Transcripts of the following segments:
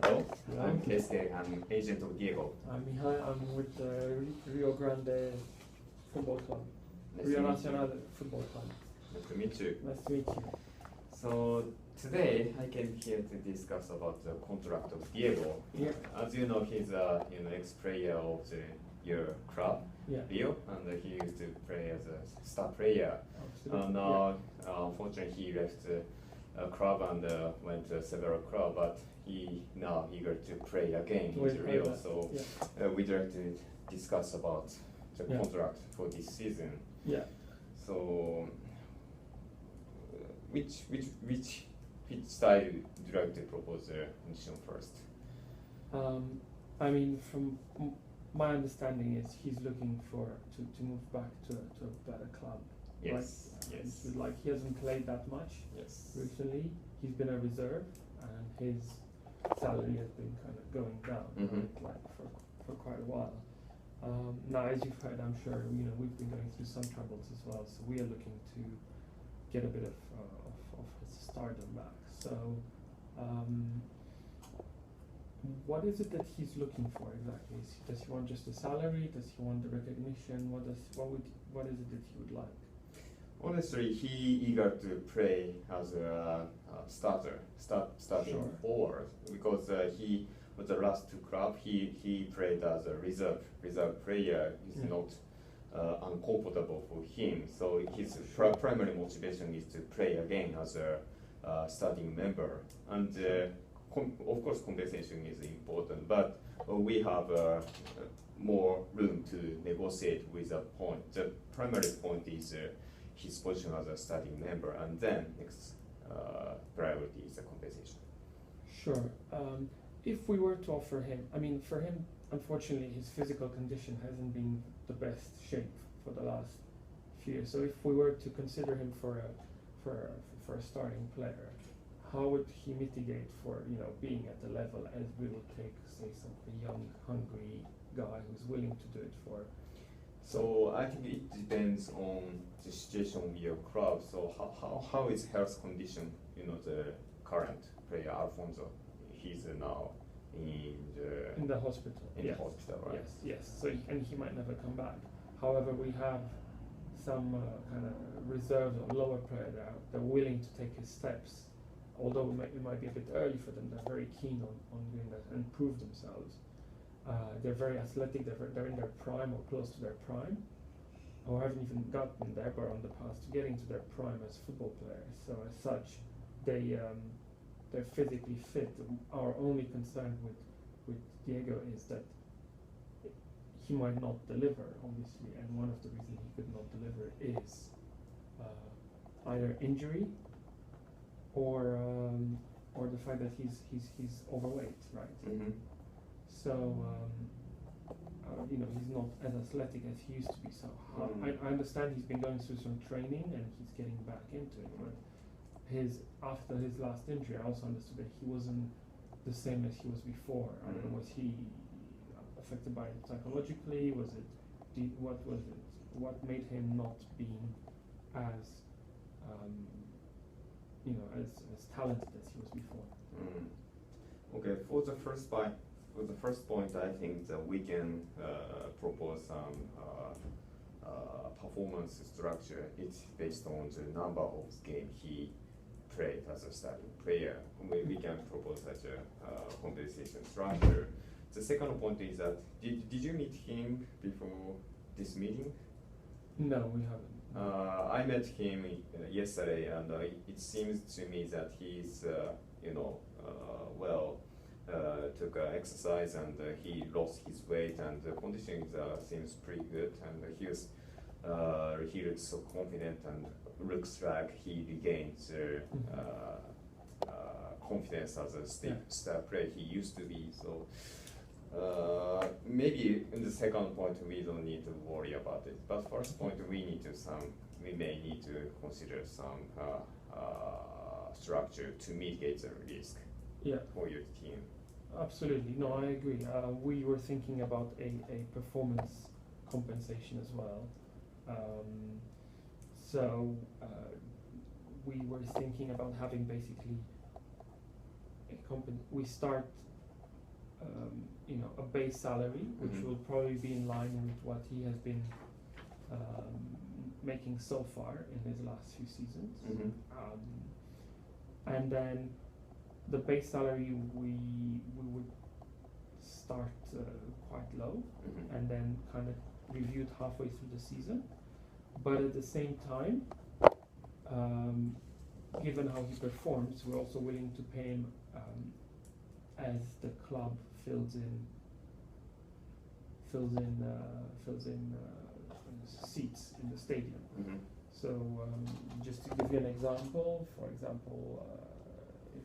Hello, I'm Keisuke. I'm agent of Diego. I'm Mihai. I'm with the Rio Grande Football Club. Nice Rio to meet Nacional Football Club. Nice to meet you. Nice to meet you. So today I came here to discuss about the contract of Diego. Yeah. As you know, he's a ex-player of your club, Yeah. Rio, and he used to play as a star player. Absolutely. And unfortunately, he left a club and went to several clubs, but he now eager to play again We in heard Rio. that. So Yeah. we'd like to discuss about the Yeah. contract for this season. Yeah. So, which style would you like to propose the mission first? I mean, from my understanding is he's looking to move back to a better club. Yes, Right? yes, He hasn't played that much yes. recently. He's been a reserve, and his salary has been kind of going down, Mhm. right, for quite a while. Now, as you've heard, I'm sure we've been going through some troubles as well. So we are looking to get a bit of his stardom back. So, what is it that he's looking for exactly? Does he want just a salary? Does he want the recognition? What is it that he would like? Honestly, he eager to play as a starting Sure. forward because he with the last two clubs he played as a reserve player. Is Yeah. not uncomfortable for him. So his primary motivation is to play again as a starting member. And of course, compensation is important, but we have more room to negotiate with a point. The primary point is his position as a starting member, and then next priority is the compensation. Sure. If we were to offer him, I mean, for him, unfortunately, his physical condition hasn't been the best shape for the last few years. So if we were to consider him for a starting player, how would he mitigate for being at the level as we would take, say, some young, hungry guy who's willing to do it for? So I think it depends on the situation of your club. So how is health condition? The current player Alfonso, he's now In the hospital. in Yes. the hospital, right? Yes, yes. So and he might never come back. However, we have some kind of reserves or lower player that they're willing to take his steps. Although it might be a bit early for them, they're very keen on doing that and prove themselves. They're very athletic. They're in their prime or close to their prime, or haven't even gotten there, but on the path to getting to their prime as football players. So as such, they're physically fit. Our only concern with Diego is that he might not deliver, obviously, and one of the reasons he could not deliver is either injury or the fact that he's overweight, right? Mm-hmm. So he's not as athletic as he used to be. So I understand he's been going through some training and he's getting back into it, but after his last injury, I also understood that he wasn't the same as he was before. I don't know, was he affected by it psychologically? What was it? What made him not being as as talented as he was before? Okay, for the first point, I think that we can propose some performance structure. It's based on the number of games he played as a starting player. We can propose such a compensation structure. The second point is that did you meet him before this meeting? No, we haven't. I met him yesterday, and it seems to me that he's took exercise and he lost his weight, and the condition seems pretty good, and he looks so confident and looks like he regains confidence as a star player he used to be. So maybe in the second point we don't need to worry about it, but first point we may need to consider some structure to mitigate the risk for your team. Absolutely, no, I agree. We were thinking about a performance compensation as well. So we were thinking about having basically we start a base salary, which Mhm. will probably be in line with what he has been making so far in his last few seasons. Mhm. And then the base salary we would start quite low Mhm. and then kind of reviewed halfway through the season. But at the same time, given how he performs, we're also willing to pay him as the club fills in seats in the stadium. Mhm. So just to give you an example, for example, if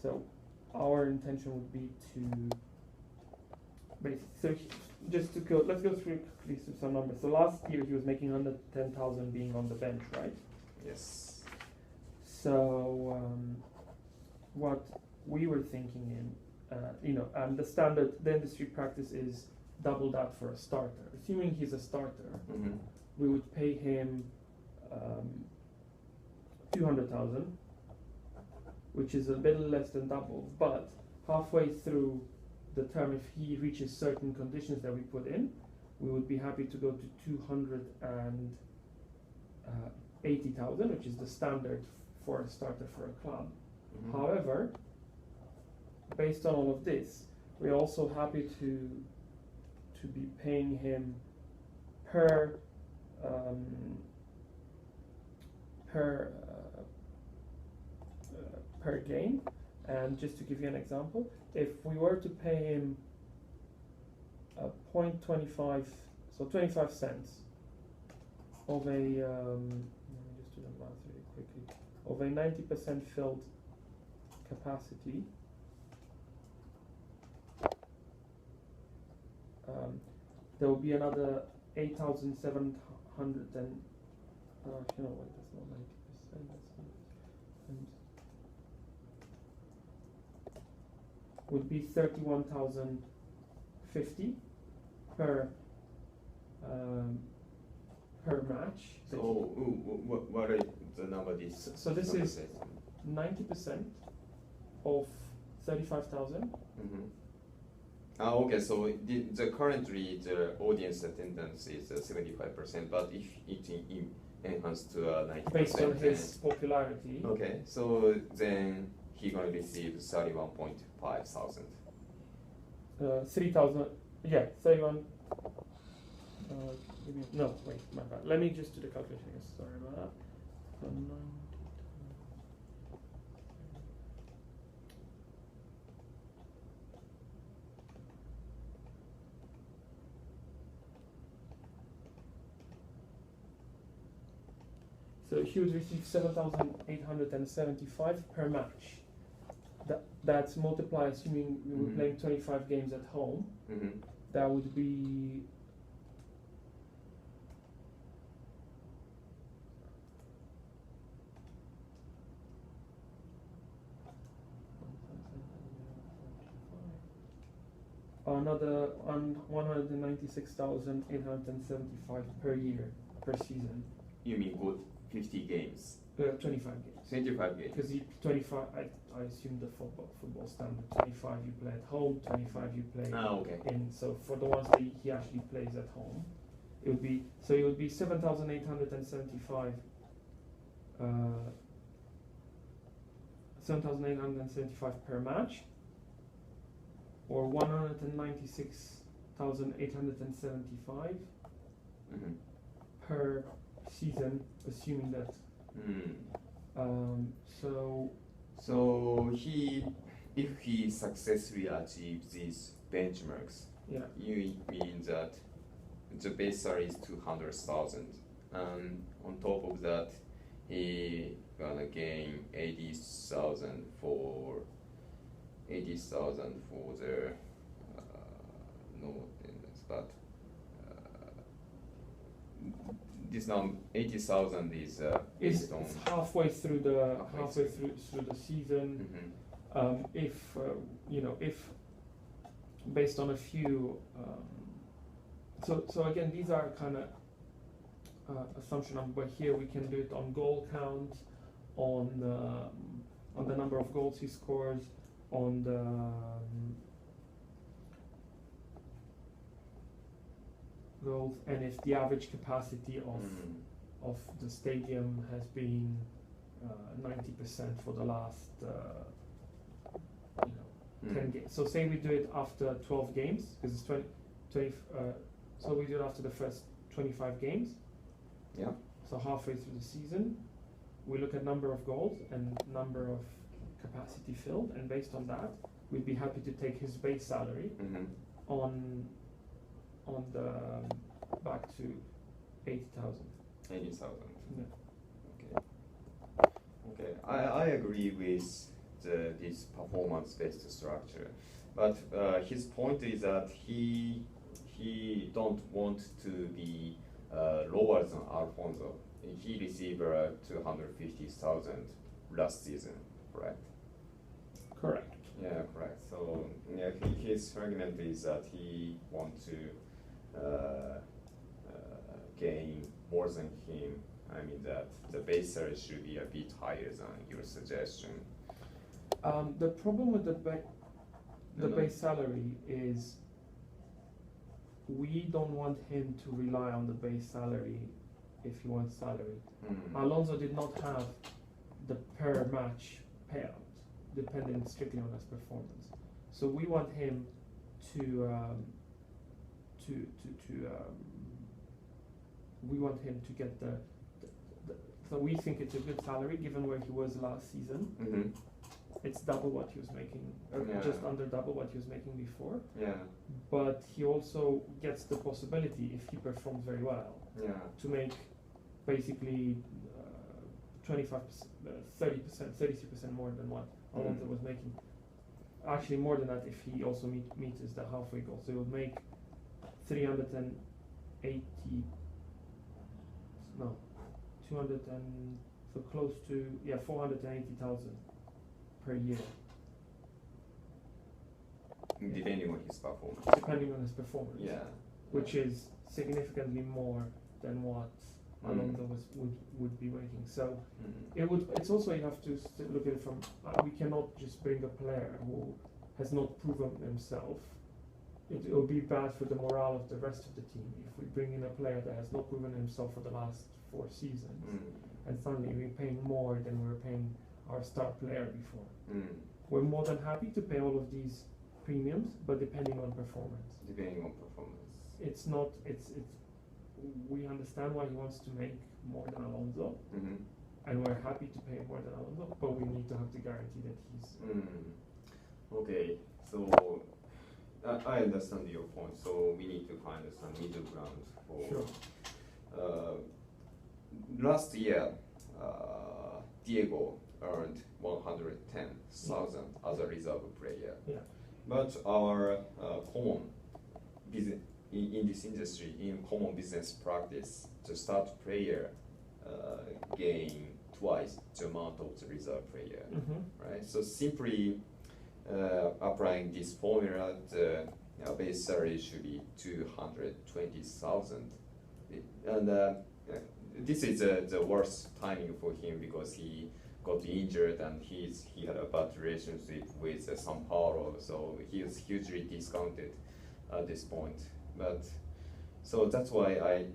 so, our intention would be to basically, let's go through quickly some numbers. So last year he was making 110,000 being on the bench, right? Yes. So what we were thinking the industry practice is double that for a starter. Assuming he's a starter, Mhm. we would pay him 200,000, which is a bit less than double, but halfway through the term, if he reaches certain conditions that we put in, we would be happy to go to 280,000, which is the standard for a starter for a club. Mhm. However, based on all of this, we're also happy to be paying him per game. And just to give you an example, if we were to pay him 0.25, so 25 cents of a let me just do the math really quickly, of a 90% filled capacity, there will be another 8,700 and wait, that's not 90%, that's 100%. Would be 31,050 per match. So what is the number this? So this number is says? 90% of 35,000. Mhm. Okay, so the currently the audience attendance is 75%, but if it enhanced to 90%, Based on his popularity. okay, so then he gonna receive 31.5 thousand. 3,000, yeah, 31. No, wait, my bad. Let me just do the calculation again. Sorry about that. 90 So he would receive 7,875 per match. That's multiplied, assuming we were playing 25 games at home. Mm-hmm. That would be another 196,875 per year, per season. You mean go 50 games? 25 games. 25 games. Because 25, I assume the football standard. 25 you play at home, 25 you play Okay. in. So for the ones that he actually plays at home, it would be 7,875. 7,875 per match, or 196,875 Mm-hmm. per season, assuming that. So if he successfully achieves these benchmarks, Yeah. you mean that the base salary is 200,000, and on top of that, he gonna gain 80,000 for the no attendance, but this now 80,000 is based on. It's halfway through the Halfway through the season. Mhm. If based on a few, so again, these are kind of assumption of, but here we can do it on goal count, on the number of goals he scores, on the goals, and if the average capacity of the stadium has been 90% for the last 10 games. So say we do it after 12 games, because it's 20 so we do it after the first 25 games. Yeah. So halfway through the season, we look at number of goals and number of capacity filled, and based on that, we'd be happy to take his base salary on the back to 80,000. 80,000. Yeah. Okay. I agree with this performance-based structure, but his point is that he don't want to be lower than Alfonso. He received 250,000 last season, correct? Correct. Yeah, correct. So yeah, his argument is that he wants to gain more than him. I mean that the base salary should be a bit higher than your suggestion. The problem with the base salary is we don't want him to rely on the base salary if he wants salary. Alonso did not have the per match payout, depending strictly on his performance. So we want him we want him to get the so we think it's a good salary given where he was last season. It's double what he was making, or just under double what he was making before. Yeah. But he also gets the possibility, if he performs very well, to make basically 25%, 30%, 33% more than what Alonso was making. Actually, more than that if he also meets the halfway goal. So he will make 480,000 per year. Depending on his performance. Depending on his performance. Yeah. Which is significantly more than what Alonso would be making. So it's also, you have to look at it from, we cannot just bring a player who has not proven himself. It will be bad for the morale of the rest of the team if we bring in a player that has not proven himself for the last 4 seasons, and suddenly we're paying more than we were paying our star player before. We're more than happy to pay all of these premiums, but depending on performance. Depending on performance. It's not. We understand why he wants to make more than Alonso, and we're happy to pay more than Alonso, but we need to have the guarantee that he's. Okay, so I understand your point. So we need to find some middle ground for. Sure. Last year, Diego earned 110,000 as a reserve player. Yeah. But our common business in this industry, in common business practice, the start player gain twice the amount of the reserve player, right? So simply applying this formula, the base salary should be 220,000, and this is the worst timing for him because he got injured and he had a bad relationship with São Paulo, so he was hugely discounted at this point. But so that's why I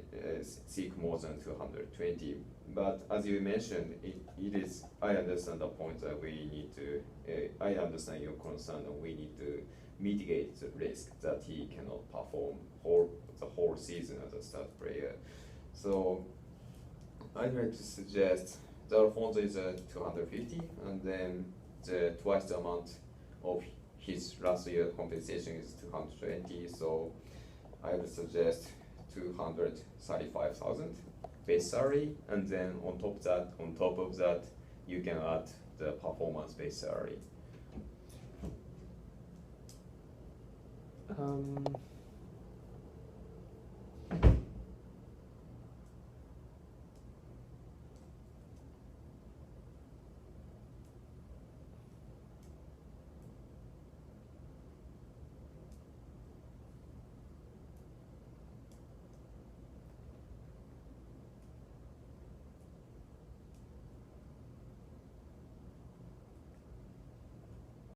seek more than 220. But as you mentioned, it is. I understand the point that we need to. I understand your concern, and we need to mitigate the risk that he cannot perform the whole season as a start player. So I'd like to suggest the Alfonso is 250, and then the twice the amount of his last year compensation is 220. So I would suggest 235,000 base salary, and then on top of that, you can add the performance based salary.